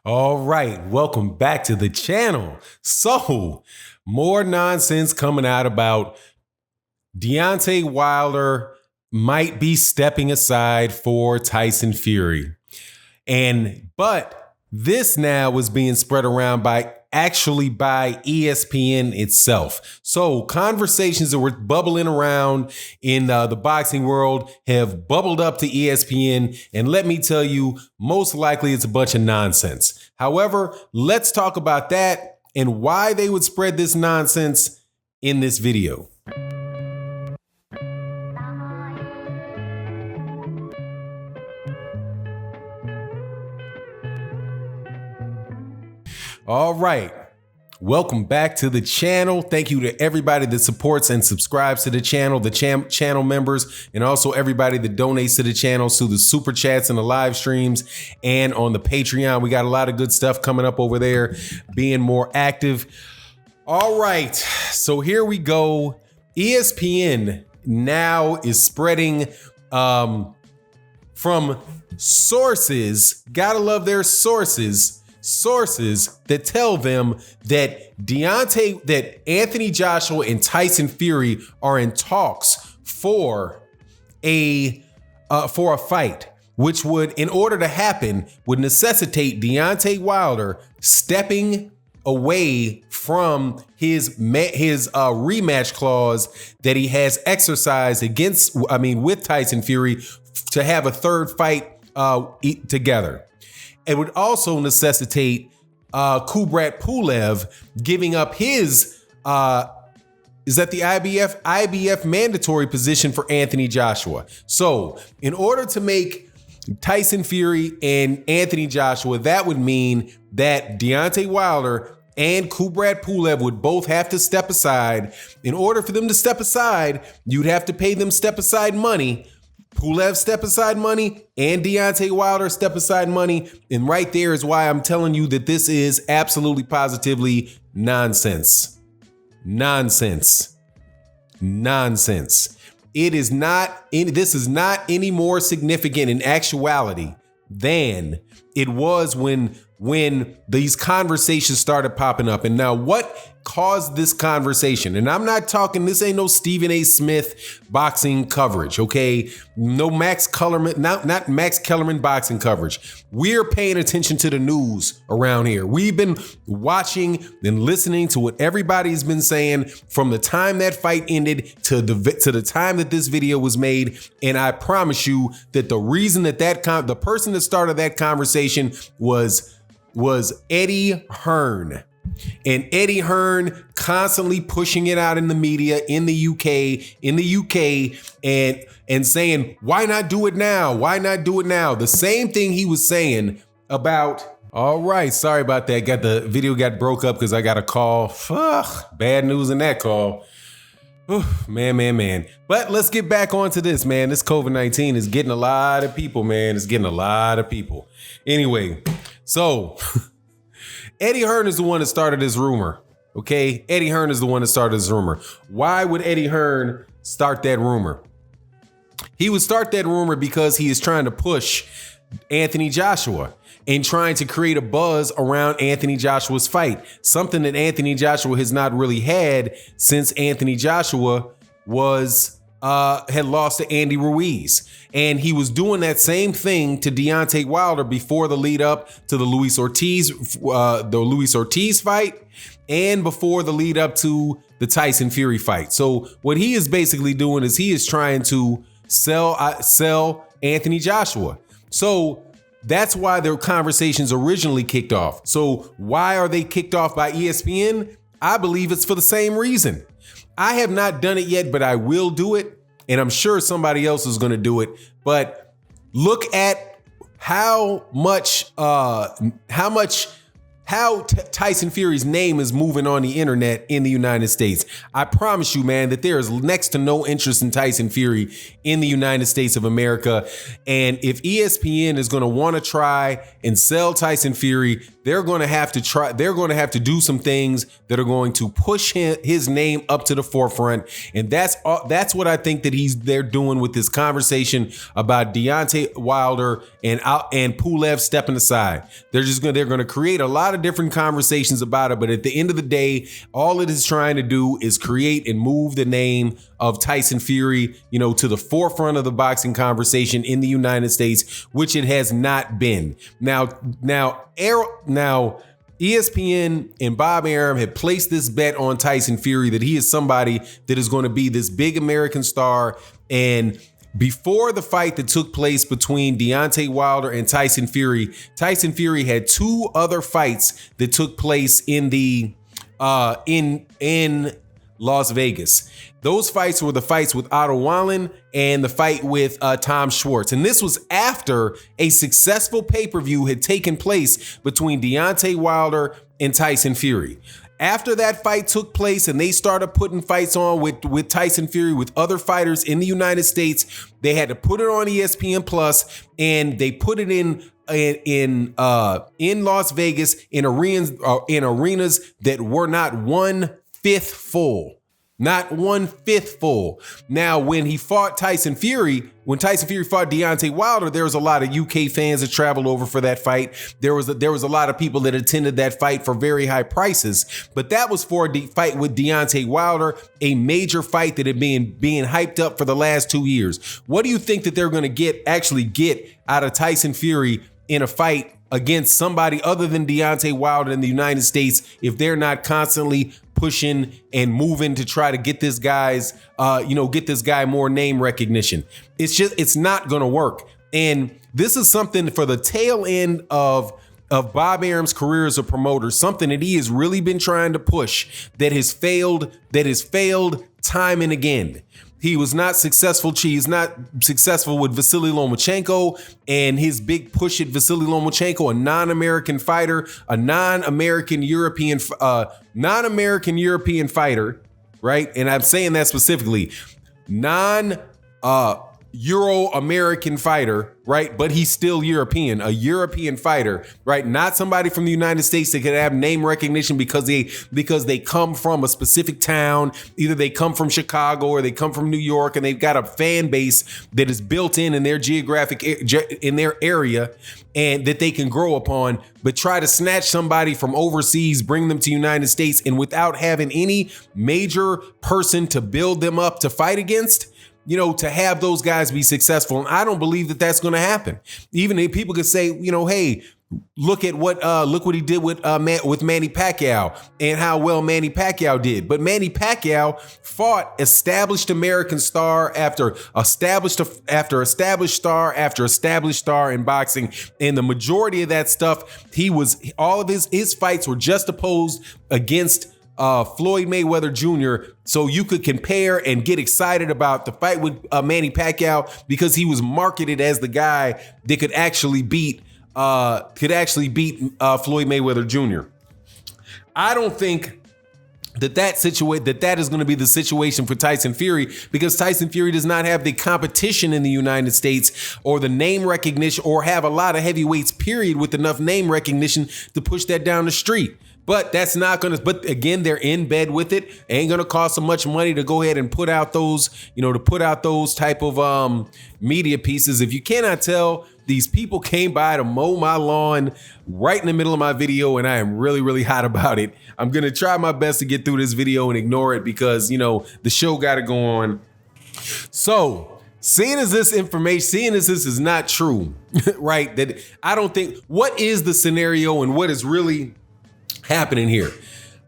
All right, welcome back to the channel. So, more nonsense coming out about Deontay Wilder might be stepping aside for Tyson Fury. But this now is being spread around by ESPN itself. So conversations that were bubbling around in the boxing world have bubbled up to ESPN. And let me tell you, most likely it's a bunch of nonsense. However, let's talk about that and why they would spread this nonsense in this video. All right. Welcome back to the channel. Thank you to everybody that supports and subscribes to the channel, the channel members, and also everybody that donates to the channel through the super chats and the live streams and on the Patreon. We got a lot of good stuff coming up over there, being more active. All right. So here we go. ESPN now is spreading from sources. Gotta love their sources that tell them that Anthony Joshua and Tyson Fury are in talks for a fight, which would, in order to happen, would necessitate Deontay Wilder stepping away from his rematch clause that he has exercised with Tyson Fury to have a third fight together. It would also necessitate Kubrat Pulev giving up his IBF mandatory position for Anthony Joshua. So in order to make Tyson Fury and Anthony Joshua, that would mean that Deontay Wilder and Kubrat Pulev would both have to step aside. In order for them to step aside, you'd have to pay them step aside money. Pulev step aside money and Deontay Wilder step aside money. And right there is why I'm telling you that this is absolutely positively nonsense. Nonsense. Nonsense. This is not any more significant in actuality than it was when these conversations started popping up. And now what caused this conversation? And I'm not talking, this ain't no Stephen A. Smith boxing coverage, okay? No Max Kellerman, not Max Kellerman boxing coverage. We're paying attention to the news around here. We've been watching and listening to what everybody's been saying from the time that fight ended to the time that this video was made. And I promise you that the reason that the person that started that conversation was Eddie Hearn. And Eddie Hearn constantly pushing it out in the media in the UK and saying, why not do it now? Why not do it now? The same thing he was saying about, all right, sorry about that. The video got broke up because I got a call. Bad news in that call. Man. But let's get back onto this, man. This COVID-19 is getting a lot of people, man. It's getting a lot of people. Anyway, so Eddie Hearn is the one that started this rumor, okay? Eddie Hearn is the one that started this rumor. Why would Eddie Hearn start that rumor? He would start that rumor because he is trying to push Anthony Joshua and trying to create a buzz around Anthony Joshua's fight, something that Anthony Joshua has not really had since Anthony Joshua had lost to Andy Ruiz. And he was doing that same thing to Deontay Wilder before the lead up to the Luis Ortiz fight and before the lead up to the Tyson Fury fight. So what he is basically doing is he is trying to sell Anthony Joshua. So that's why their conversations originally kicked off. So why are they kicked off by ESPN? I believe it's for the same reason. I have not done it yet, but I will do it. And I'm sure somebody else is going to do it. But look at how much Tyson Fury's name is moving on the internet in the United States. I promise you, man, that there is next to no interest in Tyson Fury in the United States of America. And if ESPN is going to want to try and sell Tyson Fury, they're going to have to try. They're going to have to do some things that are going to push his name up to the forefront. And that's what I think that they're doing with this conversation about Deontay Wilder and Pulev stepping aside. They're going to create a lot of different conversations about it. But at the end of the day, all it is trying to do is create and move the name of Tyson Fury, to the forefront of the boxing conversation in the United States, which it has not been. Now, ESPN and Bob Arum had placed this bet on Tyson Fury that he is somebody that is going to be this big American star. And before the fight that took place between Deontay Wilder and Tyson Fury had two other fights that took place in Las Vegas. Those fights were the fights with Otto Wallen and the fight with Tom Schwartz. And this was after a successful pay-per-view had taken place between Deontay Wilder and Tyson Fury. After that fight took place and they started putting fights on with Tyson Fury with other fighters in the United States, they had to put it on ESPN Plus, and they put it in Las Vegas in arenas that were not 1/5 full. Not 1/5 full. Now, when Tyson Fury fought Deontay Wilder, there was a lot of UK fans that traveled over for that fight. There was a lot of people that attended that fight for very high prices. But that was for a fight with Deontay Wilder, a major fight that had been being hyped up for the last 2 years. What do you think that they're going to actually get out of Tyson Fury in a fight against somebody other than Deontay Wilder in the United States if they're not constantly pushing and moving to try to get this guy more name recognition? It's not going to work. And this is something for the tail end of Bob Arum's career as a promoter, something that he has really been trying to push that has failed time and again. He was not successful. He's not successful with Vasily Lomachenko and his big push at Vasily Lomachenko, a non-American fighter, a non-American European fighter, right? And I'm saying that specifically, Euro-American fighter, right? But he's still European, a European fighter, right? Not somebody from the United States that could have name recognition because they come from a specific town. Either they come from Chicago or they come from New York, and they've got a fan base that is built in their in their area and that they can grow upon. But try to snatch somebody from overseas, bring them to the United States, and without having any major person to build them up to fight against, to have those guys be successful. And I don't believe that that's going to happen. Even if people could say, hey, look what he did with Manny Pacquiao and how well Manny Pacquiao did. But Manny Pacquiao fought established American star after established star after established star in boxing. And the majority of that stuff, all of his fights were just opposed against Floyd Mayweather Jr. So you could compare and get excited about the fight with Manny Pacquiao because he was marketed as the guy that could actually beat Floyd Mayweather Jr. I don't think that is going to be the situation for Tyson Fury, because Tyson Fury does not have the competition in the United States or the name recognition or have a lot of heavyweights, period, with enough name recognition to push that down the street. But that's not going to, but again, they're in bed with it. Ain't going to cost them much money to go ahead and put out those, type of media pieces. If you cannot tell, these people came by to mow my lawn right in the middle of my video, and I am really, really hot about it. I'm going to try my best to get through this video and ignore it because, the show got to go on. So, seeing as this is not true, right? That I don't think, what is the scenario and what is really happening here?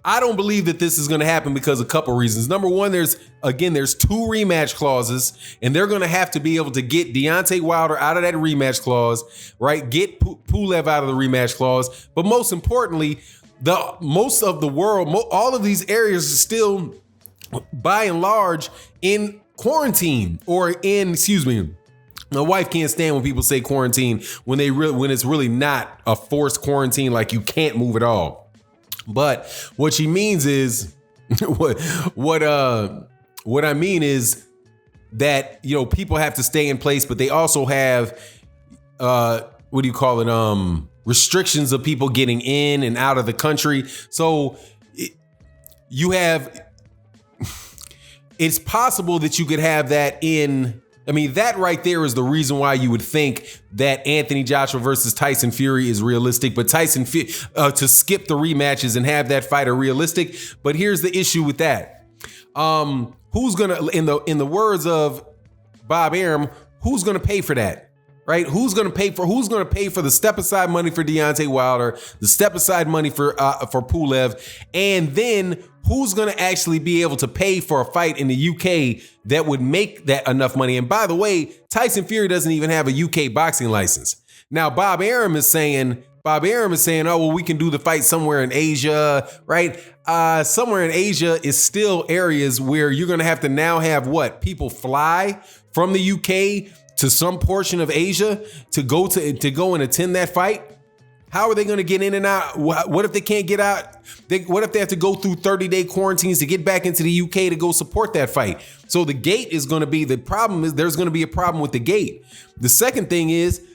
I don't believe that this is going to happen because of a couple reasons. Number one, there's two rematch clauses, and they're going to have to be able to get Deontay Wilder out of that rematch clause, right? Get Pulev out of the rematch clause. But most importantly, most of the world, all of these areas are still, by and large, in quarantine or My wife can't stand when people say quarantine when it's really not a forced quarantine, like you can't move at all. But what she means is what I mean is that, you know, people have to stay in place, but they also have restrictions of people getting in and out of the country. So it's possible that you could have that that right there is the reason why you would think that Anthony Joshua versus Tyson Fury is realistic, but to skip the rematches and have that fight are realistic. But here's the issue with that. Who's gonna, in the words of Bob Arum, who's gonna pay for that? Right? Who's gonna pay for the step aside money for Deontay Wilder, the step aside money for Pulev, and then who's gonna actually be able to pay for a fight in the UK that would make that enough money? And by the way, Tyson Fury doesn't even have a UK boxing license. Now, Bob Arum is saying, oh, well, we can do the fight somewhere in Asia, right? Somewhere in Asia is still areas where you're gonna have to now have people fly from the UK to some portion of Asia to go and attend that fight. How are they going to get in and out? What if they can't get out? What if they have to go through 30-day quarantines to get back into the UK to go support that fight? So the gate is going to be the problem. There's going to be a problem with the gate. The second thing is,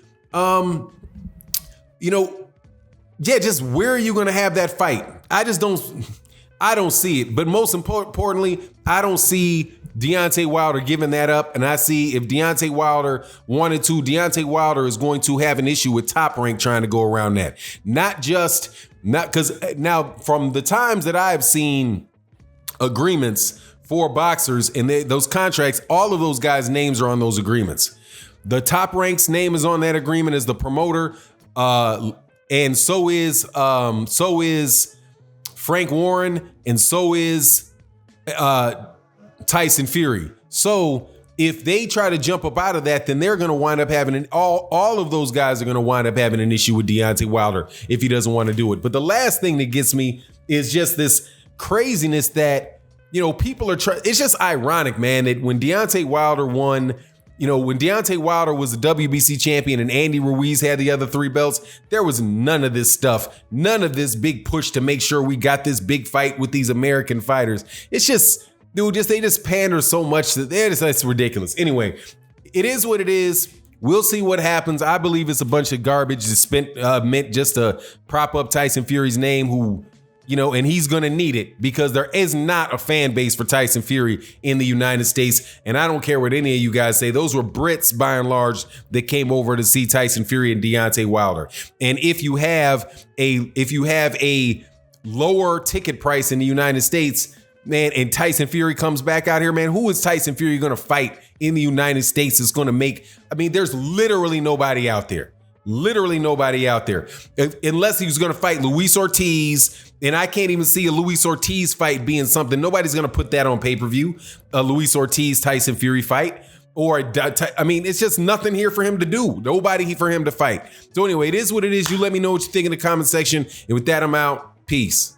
just where are you going to have that fight? I don't see it. But most importantly, I don't see Deontay Wilder giving that up. And I see if Deontay Wilder wanted to, Deontay Wilder is going to have an issue with Top Rank trying to go around that. Not because now from the times that I've seen agreements for boxers and those contracts, all of those guys' names are on those agreements. The Top Rank's name is on that agreement as the promoter. And so is Frank Warren, and so is Tyson Fury. So if they try to jump up out of that, then they're going to wind up having all of those guys are going to wind up having an issue with Deontay Wilder if he doesn't want to do it. But the last thing that gets me is just this craziness that, people are trying. It's just ironic, man, that when Deontay Wilder won, when Deontay Wilder was the WBC champion and Andy Ruiz had the other 3 belts, there was none of this stuff, none of this big push to make sure we got this big fight with these American fighters. It's just, they just pander so much that that's ridiculous. Anyway, it is what it is. We'll see what happens. I believe it's a bunch of garbage meant just to prop up Tyson Fury's name, and he's going to need it because there is not a fan base for Tyson Fury in the United States. And I don't care what any of you guys say. Those were Brits, by and large, that came over to see Tyson Fury and Deontay Wilder. And if you have a lower ticket price in the United States, man, and Tyson Fury comes back out here, man, who is Tyson Fury going to fight in the United States that's going to make? There's literally nobody out there. Literally nobody out there. Unless he was going to fight Luis Ortiz, and I can't even see a Luis Ortiz fight being something. Nobody's going to put that on pay-per-view, a Luis Ortiz Tyson Fury fight. It's just nothing here for him to do. Nobody for him to fight. So anyway, it is what it is. You let me know what you think in the comment section. And with that, I'm out. Peace.